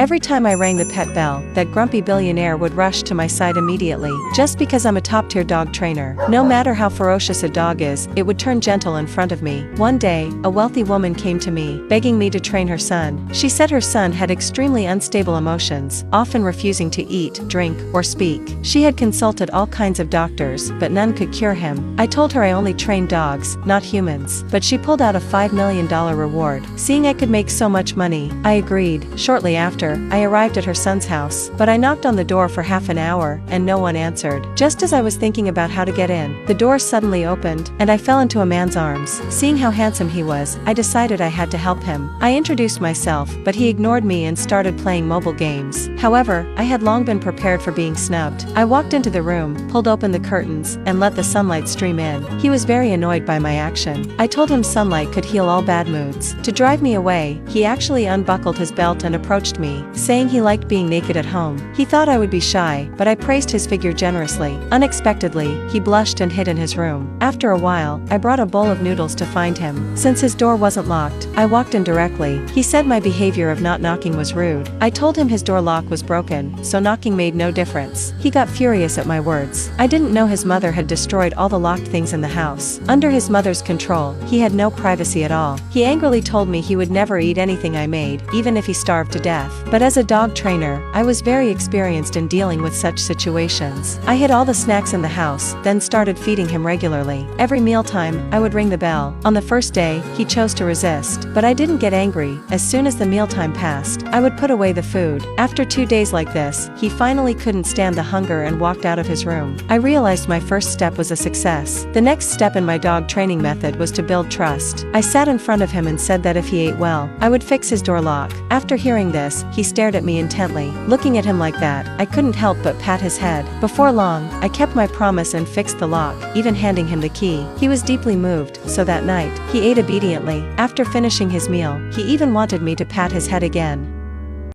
Every time I rang the pet bell, that grumpy billionaire would rush to my side immediately, just because I'm a top-tier dog trainer. No matter how ferocious a dog is, it would turn gentle in front of me. One day, a wealthy woman came to me, begging me to train her son. She said her son had extremely unstable emotions, often refusing to eat, drink, or speak. She had consulted all kinds of doctors, but none could cure him. I told her I only trained dogs, not humans, but she pulled out a $5 million reward. Seeing I could make so much money, I agreed. Shortly after, I arrived at her son's house, but I knocked on the door for half an hour, and no one answered. Just as I was thinking about how to get in, the door suddenly opened, and I fell into a man's arms. Seeing how handsome he was, I decided I had to help him. I introduced myself, but he ignored me and started playing mobile games. However, I had long been prepared for being snubbed. I walked into the room, pulled open the curtains, and let the sunlight stream in. He was very annoyed by my action. I told him sunlight could heal all bad moods. To drive me away, he actually unbuckled his belt and approached me, saying he liked being naked at home. He thought I would be shy, but I praised his figure generously. Unexpectedly, he blushed and hid in his room. After a while, I brought a bowl of noodles to find him. Since his door wasn't locked, I walked in directly. He said my behavior of not knocking was rude. I told him his door lock was broken, so knocking made no difference. He got furious at my words. I didn't know his mother had destroyed all the locked things in the house. Under his mother's control, he had no privacy at all. He angrily told me he would never eat anything I made, even if he starved to death. But as a dog trainer, I was very experienced in dealing with such situations. I hid all the snacks in the house, then started feeding him regularly. Every mealtime, I would ring the bell. On the first day, he chose to resist, but I didn't get angry. As soon as the mealtime passed, I would put away the food. After 2 days like this, he finally couldn't stand the hunger and walked out of his room. I realized my first step was a success. The next step in my dog training method was to build trust. I sat in front of him and said that if he ate well, I would fix his door lock. After hearing this, he stared at me intently. Looking at him like that, I couldn't help but pat his head. Before long, I kept my promise and fixed the lock, even handing him the key. He was deeply moved, so that night, he ate obediently. After finishing his meal, he even wanted me to pat his head again.